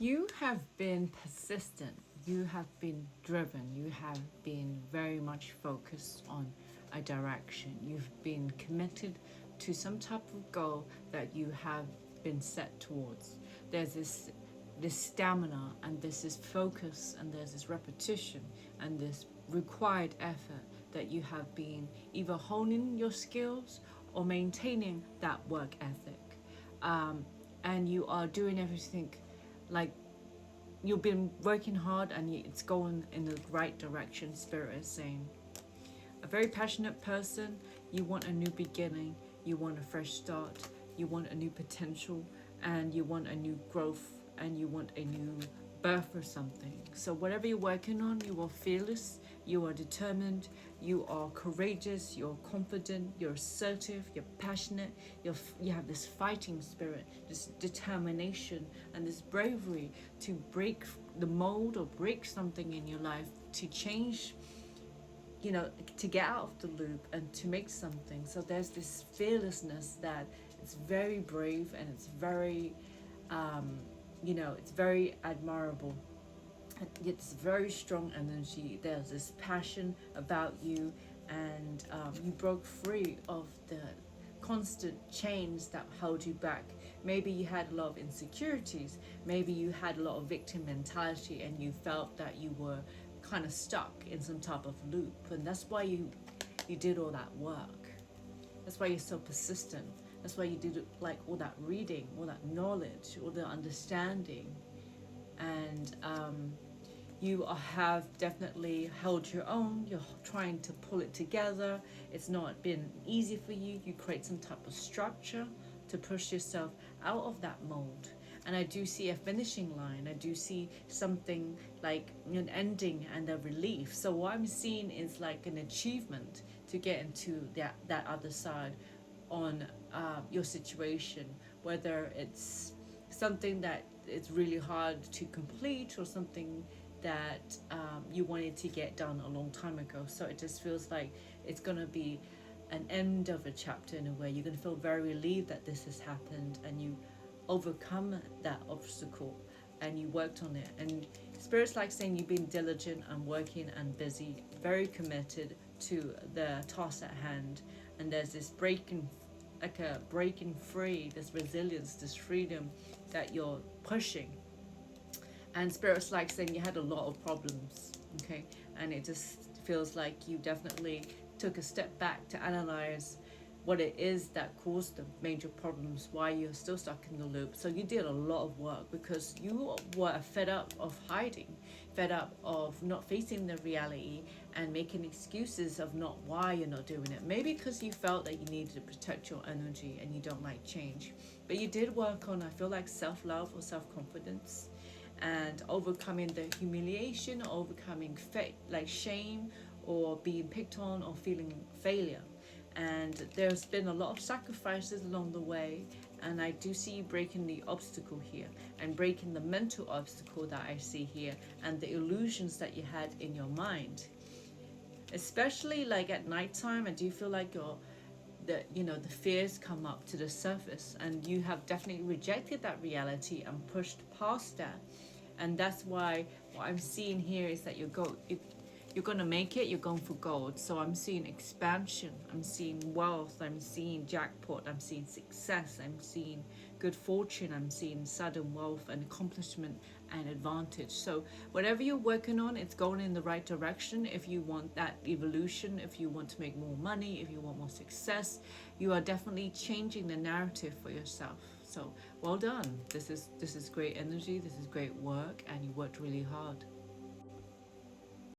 You have been persistent, you have been driven, you have been very much focused on a direction. You've been committed to some type of goal that you have been set towards. There's this stamina and there's this focus and there's this repetition and this required effort that you have been either honing your skills or maintaining that work ethic. Um, and you are doing everything like you've been working hard and it's going in the right direction. Spirit is saying a very passionate person, you want a new beginning, you want a fresh start, you want a new potential, and you want a new growth, and you want a new birth or something. So whatever you're working on, you are fearless, you are determined, you are courageous, you're confident, you're assertive, you're passionate, you have this fighting spirit, this determination, and this bravery to break the mold or break something in your life, to change, to get out of the loop and to make something. So there's this fearlessness that it's very brave and it's very, it's very admirable. It's very strong energy. There's this passion about you, and you broke free of the constant chains that held you back. Maybe you had a lot of insecurities. Maybe you had a lot of victim mentality, and you felt that you were kind of stuck in some type of loop, and that's why you did all that work. That's why you're so persistent. That's why you did like all that reading, all that knowledge, all the understanding, and you have definitely held your own. You're trying to pull it together. It's not been easy for you. You create some type of structure to push yourself out of that mold. And I do see a finishing line. I do see something like an ending and a relief. So what I'm seeing is like an achievement to get into that other side on your situation, whether it's something that it's really hard to complete or something that you wanted to get done a long time ago. So it just feels like it's going to be an end of a chapter in a way. You're going to feel very relieved that this has happened and you overcome that obstacle and you worked on it. And Spirit's like saying you've been diligent and working and busy, very committed to the task at hand. And there's this breaking free, this resilience, this freedom that you're pushing. And Spirit's like saying you had a lot of problems, okay? And it just feels like you definitely took a step back to analyze what it is that caused the major problems, why you're still stuck in the loop. So you did a lot of work because you were fed up of hiding, fed up of not facing the reality and making excuses of not why you're not doing it. Maybe because you felt that you needed to protect your energy and you don't like change. But you did work on, I feel like, self-love or self-confidence, and overcoming the humiliation, overcoming like shame or being picked on or feeling failure. And there's been a lot of sacrifices along the way, and I do see you breaking the obstacle here and breaking the mental obstacle that I see here and the illusions that you had in your mind. Especially like at nighttime, I do feel like the fears come up to the surface, and you have definitely rejected that reality and pushed past that. And that's why what I'm seeing here is that you're going to make it, you're going for gold. So I'm seeing expansion, I'm seeing wealth, I'm seeing jackpot, I'm seeing success, I'm seeing good fortune, I'm seeing sudden wealth and accomplishment and advantage. So whatever you're working on, it's going in the right direction. If you want that evolution, if you want to make more money, if you want more success, you are definitely changing the narrative for yourself. So well done. This is great energy, this is great work, and you worked really hard.